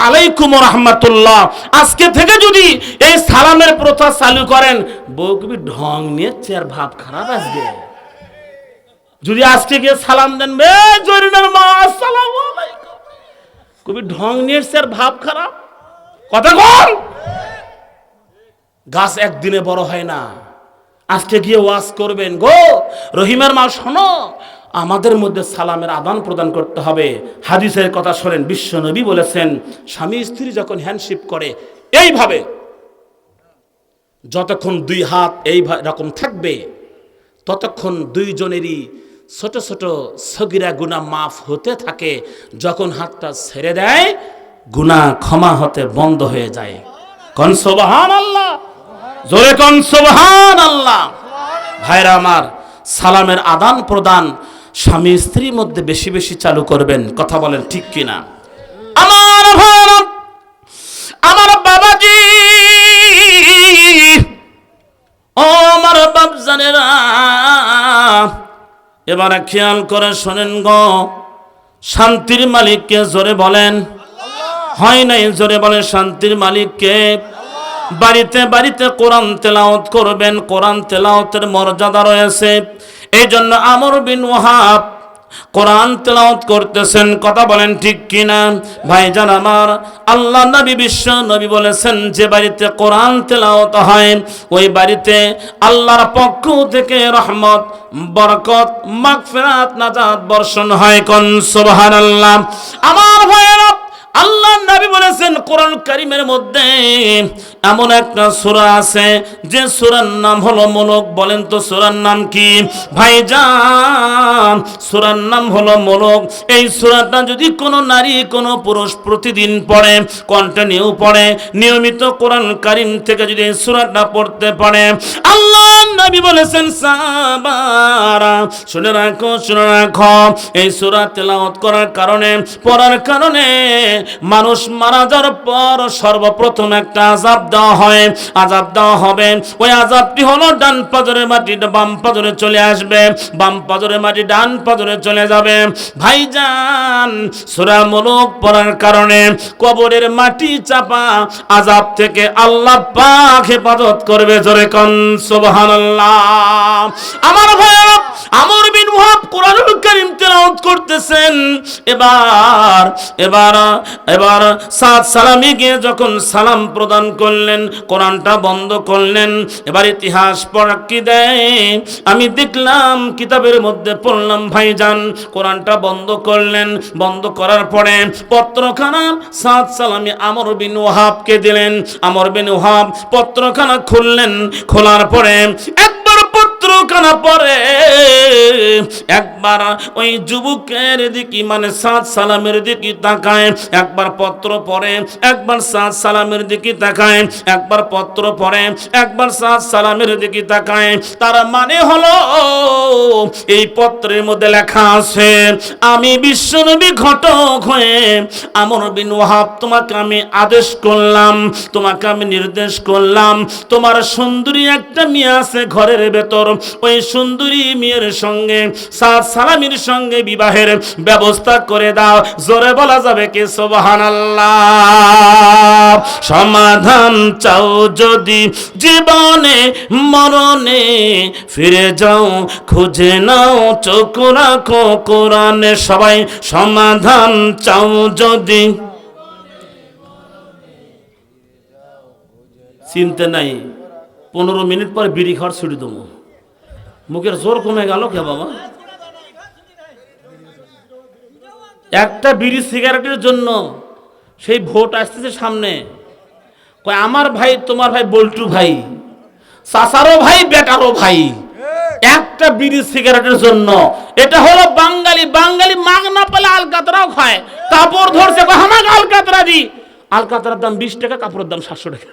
আলাইকুম ওয়া রাহমাতুল্লাহ। আজকে থেকে যদি এই সালামের প্রথা চালু করেন, বউ কবি ঢং নিয়ে চেয়ার ভাব খারাপ আসবে। যদি আজকে গিয়ে সালাম দেন, বে জরিনার মা আসসালামু আলাইকুম, কবি ঢং নিয়ে চেয়ার ভাব খারাপ। কথা বল, গাছ একদিনে বড় হয় না। আজকে গিয়ে ওয়াজ করবেন, গো রহিমের মা শোনো, আমাদের মধ্যে সালামের আদান প্রদান করতে হবে। হাদিসের কথা শোনেন, বিশ্ব নবী বলেছেন, স্বামী স্ত্রী যখন হ্যান্ডশিপ করে এইভাবে, যতক্ষণ দুই হাত এই রকম থাকবে, ততক্ষণ দুইজনেরই ছোট ছোট সগীরা গুনাহ মাফ হতে থাকে। যখন হাতটা ছেড়ে দেয়, গুনাহ ক্ষমা হতে বন্ধ হয়ে যায়। কোন সুবহানাল্লাহ, জোরে কোন সুবহানাল্লাহ। ভাইরা আমার, সালামের আদান প্রদান স্বামী স্ত্রীর মধ্যে বেশি বেশি চালু করবেন। কথা বলেন ঠিক কিনা? আমার ভাইরা, আমার বাবাজি, ও আমার বাপজানেরা, এবারে খেয়াল করে শোনেন গো, শান্তির মালিককে জোরে বলেন। হয় নাই, জোরে বলেন শান্তির মালিককে। বাড়িতে বাড়িতে কোরআন তেলাওয়াত করবেন। কোরআন তেলাওয়াতের মর্যাদা রয়েছে। এই জন্য আমর বিন ওয়াহাব কোরআন তেলাওয়াত করতেছেন। কথা বলেন ঠিক কিনা? ভাইজান আমার, আল্লাহ নবী বিশ্ব নবী বলেছেন, যে বাড়িতে কোরআন তেলাওয়াত হয় ওই বাড়িতে আল্লাহর পক্ষ থেকে রহমত, বরকত, মাগফিরাত, নাজাত বর্ষণ হয়। কোন সুবহানাল্লাহ। আমার ভাইয়েরা, আল্লাহ নবী বলেছেন, কোরআন কারীমের মধ্যে এমন একটা সূরা আছে যে সূরার নাম হলো মুলক। বলেন তো সূরার নাম কি? ভাইজান, সূরার নাম হলো মুলক। এই সূরাটা যদি কোনো নারী কোনো পুরুষ প্রতিদিন পড়ে, কন্টিনিউ পড়ে, নিয়মিত কোরআন কারীম থেকে যদি এই সূরাটা পড়তে পারে, আল্লাহ নবী বলেছেন, সাহাবারা শুনে রাখো, শুনে রাখো, এই সূরা তেলাওয়াত করার কারণে, পড়ার কারণে মানুষ মারা যাওয়ার পর সর্বপ্রথম একটা আযাব দেওয়া হয়, আযাব দেওয়া হবে। ওই আযাবটি হলো ডান পাজরের মাটি বাম পাজরে চলে আসবে, বাম পাজরের মাটি ডান পাজরে চলে যাবে। ভাইজান, সূরা মুলক পড়ার কারণে কবরের মাটি চাপা আযাব থেকে আল্লাহ পাক হেফাজত করবে। জোরে কোন সুবহানাল্লাহ। আমার ভাইরা, আমর বিন ওয়াহাব কোরআনুল কারীম তেলাওয়াত করতেছেন। এবার সাত সালামে গিয়ে যখন সালাম প্রদান করলেন, কোরআনটা বন্ধ করলেন। এবার ইতিহাস পড়া কি দেয়, আমি দেখলাম কিতাবের মধ্যে পড়লাম, ভাইজান কোরআনটা বন্ধ করলেন। বন্ধ করার পরে পত্রখানা সাত সালামে আমর বিন ওয়াহাবকে দিলেন। আমর বিন ওয়াহাব পত্রখানা খুললেন। খোলার পরে একবার পত্রখানা পড়ে, একবার ওই যুবকের দিকে, মানে সাত সালামের দিকে তাকায়, একবার পত্র পড়ে, একবার সাত সালামের দিকে তাকায়, একবার পত্র পড়ে, একবার সাত সালামের দিকে তাকায়। তার মানে হলো, এই পত্রের মধ্যে লেখা আছে, আমি বিশ্বনবী ঘটক হয়ে আমর বিন ওয়াহাব তোমাকে আমি আদেশ করলাম, তোমাকে আমি নির্দেশ করলাম, তোমার সুন্দরী একটা মেয়ে আছে ঘরের ভেতর, ওই সুন্দরী মেয়ের সঙ্গে সাত সালামের সঙ্গে বিবাহের ব্যবস্থা করে দাও। জোরে বলা যাবে কি সুবহানাল্লাহ। সমাধান চাও যদি জীবনে মরণে, ফিরে যাও খুঁজে নাও চোখ রাখো কোরআনে। সবাই সমাধান চাও যদি, চিনতে নাই 15 মিনিট পর বিড়ি খাওয়ার ছুটি দেবো। মুখের জোর কমে গেল কে বাবা? একটা বিড়ি সিগারেটের জন্য সেই ভোট আসতেছে সামনে, কয় আমার ভাই তোমার ভাই বল্টু ভাই, চাচারও ভাই বেটারও ভাই, একটা বিড়ি সিগারেটের জন্য। এটা হলো বাঙালি। বাঙালি মাগ না পেলে আলকাতরাও খায়। কাপড় ধরছে, আমাকে আলকাতরা দি। আলকাতরার দাম 20 টাকা, কাপড়ের দাম 700 টাকা।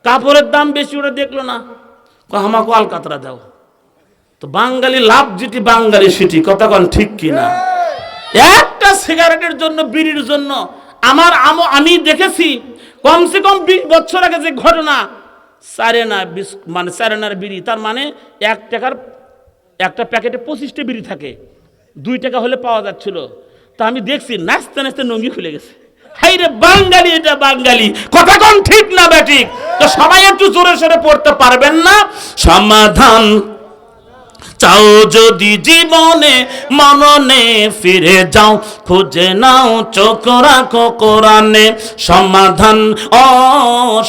কাপড়ের দাম বেশি, ওটা দেখলো না, আমাকে আলকাতরা দাও। তো বাঙালি লাভ যেটি, বাঙালি সেটি। কথা কন ঠিক কিনা? একটা সিগারেটের জন্য, বিড়ির জন্য আমি দেখেছি কমসে কম 20 বছর আগে যে ঘটনা, চারেনার বিড়ি, তার মানে 1 টাকার একটা প্যাকেটে 25টা বিড়ি থাকে, 2 টাকা হলে পাওয়া যাচ্ছিল। তা আমি দেখছি নাচতে নাচতে নঙ্গি খুলে গেছে। হাই রে বাঙালি। বাঙালি, এটা বাঙালি। কথা কোন ঠিক না বেঠিক? তো সবাই একটু জোরে সোরে পড়তে পারবেন না? সমাধান চাও যদি জীবনে মরণে ফিরে যাও, খুঁজে নাও চোখ রাখো কোরআনে। সমাধান ও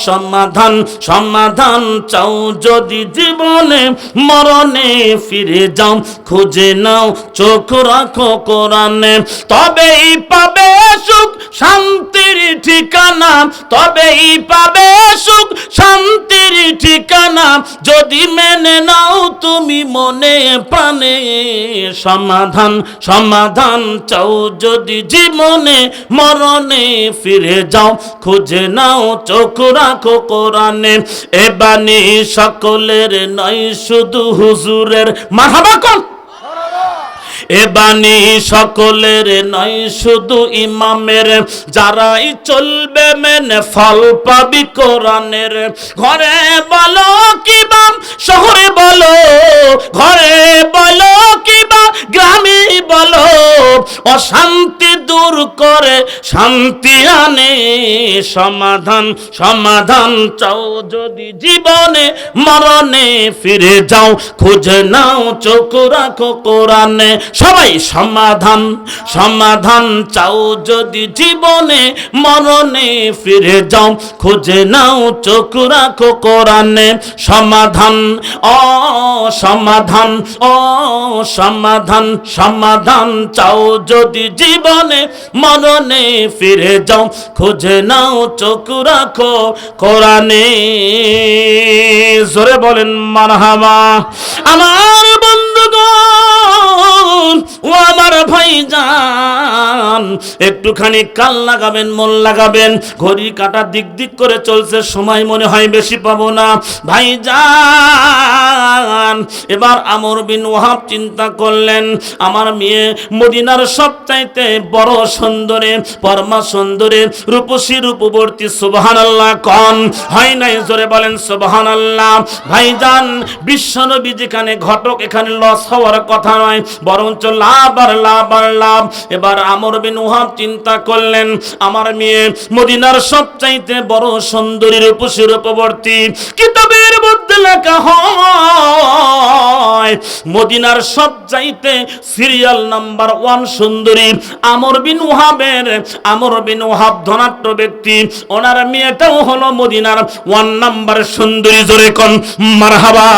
সমাধান, সমাধান চাও যদি জীবনে মরণে ফিরে যাও, খুঁজে নাও চোখ রাখো কোরআনে। তবেই পাবে সুখ শান্তির ঠিকানা, তবেই পাবে সুখ শান্তির ঠিকানা, যদি মেনে নাও তুমি মনে প্রাণে। সমাধান সমাধান চাও যদি জীবনে মরণে ফিরে যাও, খুঁজে নাও চোখ রাখো কোরআনে। এ বাণী সকলের নয় শুধু হুজুরের। মারহাবা কোন? এ বাণী সকলের নয় শুধু ইমামের, যারাই চলবে মেনে ফল পাবি কোরআনের। ঘরে বলো কিবা শহরে বলো, ঘরে বলো কিবা গ্রামে বলো, অশান্তি দূর করে শান্তি আনে। সমাধান সমাধান চাও যদি জীবনে মরণে ফিরে যাও, খুঁজে নাও চোখ রাখো কোরআনে। সবাই সমাধান সমাধান চাও যদি জীবনে মরণে ফিরে যাও, খুঁজে নাও চোখ রাখো কোরআনে। সমাধান ও সমাধান ও সমাধান, সমাধান চাও যদি জীবনে মরণে ফিরে যাও, খুঁজে নাও চোখ রাখো কোরআনে। জোরে বলেন মারহাবা। আমার বন্ধুগণ ও আমার ভাইজান, একটুখানি কান লাগাবেন, মন লাগাবেন। ঘড়ি কাটা দিক দিক করে চলছে, সময় মনে হয় বেশি পাবো না। ভাইজান এবার আমর বিন ওয়াহাব চিন্তা করলেন, আমার মেয়ে মদিনার সবচাইতে বড় সুন্দরী, পরমা সুন্দরী, রূপসী রূপবর্তী। সুবহানাল্লাহ কোন? হয় নাই? জোরে বলেন সুবহানাল্লাহ। ভাইজান বিশ্বনবী যেখানে ঘটক, এখানে লস হওয়ার কথা নয়, বরঞ্চ লাভ আর লাভ আর লাভ। এবার আমর বিন ওয়াহাব চিন্তা করলেন, আমার মেয়ে মদিনার সবচাইতে বড় সুন্দরী, রূপসী রূপবর্তী। কিতাবের মধ্যে লেখা হয় মদিনার সবচাইতে সিরিয়াল নাম্বার 1 সুন্দরী আমর বিন ওয়াহাবের। আমর বিন ওয়াহাব ধনাঢ্য ব্যক্তি, ওনার মেয়েটাও হলো মদিনার 1 নাম্বার সুন্দরী। জোরে কোন মারহাবা।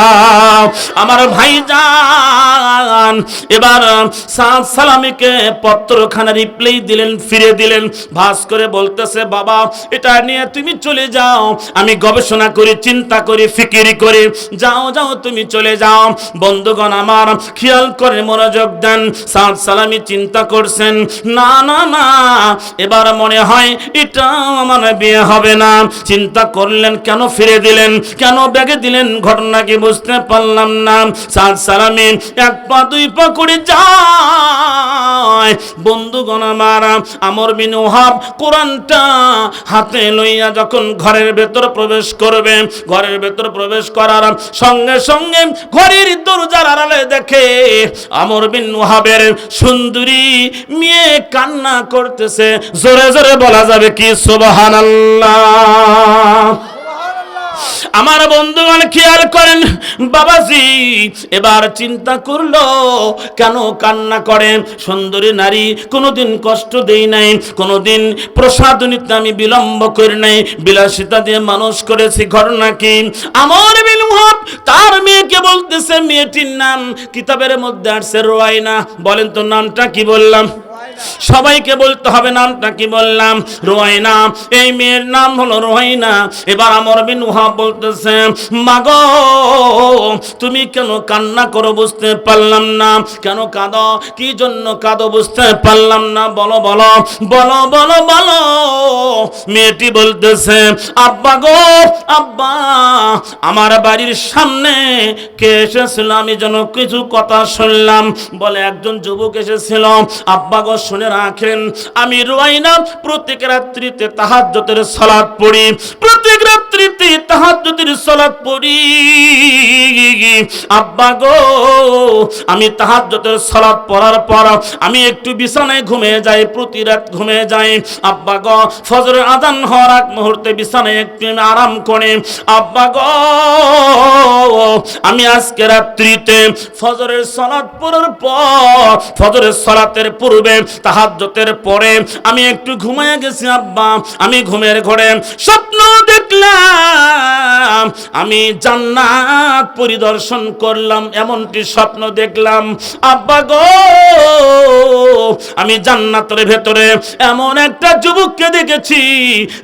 আমার ভাইজান এবার সাদ সালামিকে পত্রখানা রিপ্লাই দিলেন, ফিরে দিলেন। ভাস করে বলতেছে, বাবা এটা নিয়ে তুমি চলে যাও, আমি গবেষণা করি, চিন্তা করি, ফিকিরি করি। যাও যাও তুমি চলে যাও। বন্ধুগণ আমার খেয়াল করে মনোযোগ দেন। সাদ সালামি চিন্তা করছেন, না না না, এবার মনে হয় এটা আমার বিয়ে হবে না। চিন্তা করলেন, কেন ফিরে দিলেন, কেন ব্যাগে দিলেন, ঘটনা কি বুঝতে পারলাম না। সাদ সালামি এক পা দুই পা করে যায়। বন্ধুগণ আমার আমর বিন ওয়াহাব কোরআনটা হাতে লইয়া যখন ঘরের ভেতর প্রবেশ করবে, ঘরের ভেতর প্রবেশ করার সঙ্গে সঙ্গে ঘরের দরজার আড়ালে দেখে আমর বিন ওয়াহাবের সুন্দরী মেয়ে কান্না করতেছে। জোরে জোরে বলা যাবে কি সুবহানাল্লাহ। আমার বন্ধুগণ খেয়াল করেন, বাবাজি এবার চিন্তা করলো, কেন কান্না করেন? সুন্দরী নারী, কোনোদিন কষ্ট দেই নাই, কোনোদিন প্রসাদ নিতে আমি বিলম্ব করি নাই, বিলাসিতা দিয়ে মানুষ করেছি। ঘটনা কি? আমর বিন ওয়াহাব তার মেয়েকে বলতেছে, মেয়েটির নাম কিতাবের মধ্যে আসছে রুয়াইনা। বলেন তো নামটা কি বললাম? সবাইকে বলতে হবে নামটা কি বললাম? রুয়াইনা। এই মেয়ের নাম হলো রুয়াইনা। এবার আমর বিন ওয়াহাব বলতেছে, মাগো তুমি কেন কান্না করো বুঝতে পারলাম না, কেন কাঁদো, কি জন্য কাঁদো বুঝতে পারলাম না, বলো বলো বলো বলো বলো। মেয়েটি বলতেছে, আব্বা গো আব্বা, আমার বাড়ির সামনে কে এসেছিল, আমি যেন কিছু কথা শুনলাম। বলে একজন যুবক এসেছিল। আব্বা গো শুনে রাখেন, আমি রুয়াইনা প্রত্যেক রাত্রিতে তাহাজ্জুদের সালাত পড়ি, প্রত্যেক রাত্রিতে রাত্রি তাহাজ্জুদের সালাত পড়ি আব্বা গো, আমি তাহাজ্জুদের সালাত পড়ার পর আমি একটু বিছানায় ঘুমিয়ে যাই, প্রতি রাত ঘুমিয়ে যাই আব্বা গো। ফজরের আযান হওয়ার আগ মুহূর্তে বিছানায় একটু আরাম করে আব্বা গো, আমি আজকে রাত্রিতে ফজরের সালাত পড়ার পর, ফজরের সালাতের পূর্বে তাহাজ্জুদের পরে আমি একটু ঘুমিয়ে গেছি আব্বা। আমি ঘুমের ঘরে স্বপ্ন দেখলাম, আমি জান্নাত পরিদর্শন করলাম, এমনটি স্বপ্ন দেখলাম আব্বা গো। আমি জান্নাতের ভেতরে এমন একটা যুবককে দেখেছি,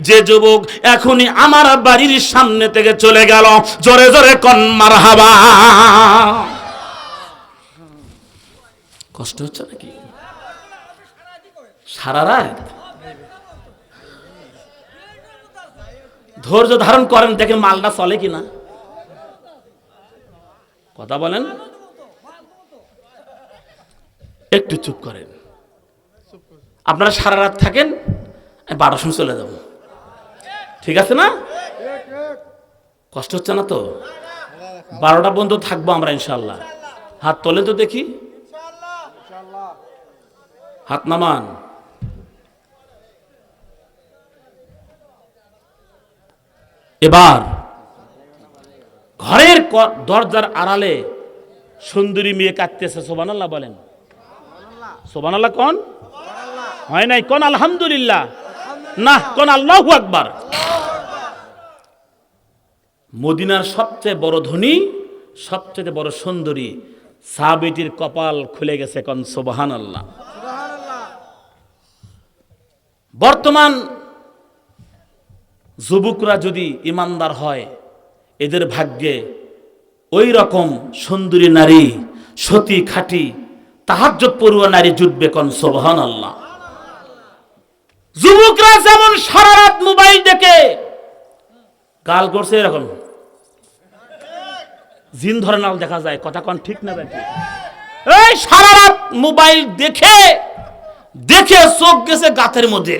যে যুবক এখনই আমার বাড়ির সামনে থেকে চলে গেল। জোরে জোরে কোন মারহাবা। কষ্ট হচ্ছে নাকি? সারা রাত ধৈর্য ধারণ করেন, দেখেন মালটা চলে কিনা। কথা বলেন, একটু চুপ করেন। আপনারা সারা রাত থাকেন, 12টার সময় চলে যাব, ঠিক আছে না? কষ্ট হচ্ছে না তো? 12টা পর্যন্ত থাকবো আমরা ইনশাল্লাহ। হাত তোলে তো দেখি, হাত নামান। এবার ঘরের দরজার আড়ালে সুন্দরী মেয়ে কাঁদতেছে। সুবহানাল্লাহ বলেন, সুবহানাল্লাহ কোন হয় নাই, কোন আলহামদুলিল্লাহ না, কোন আল্লাহু আকবার। মদিনার সবচেয়ে বড় ধনী, সবচেয়ে বড় সুন্দরী সাহাবীটির কপাল খুলে গেছে, কোন সুবহানাল্লাহ। বর্তমান যুবকরা যদি ইমানদার হয়, এদের ভাগ্যে ওই রকম সুন্দরী নারী, সতী খাঁটি তাহাজ্জুদ পড়ুয়া নারী জুটবে, কোন সুবহানাল্লাহ। যুবকরা যেমন সারা রাত মোবাইল দেখে গাল করছে, এরকম জিন ধরে নাল দেখা যায়। কথা কোন ঠিক না বেটি? এই সারা রাত মোবাইল দেখে দেখে চোখ গেছে গাতের মধ্যে।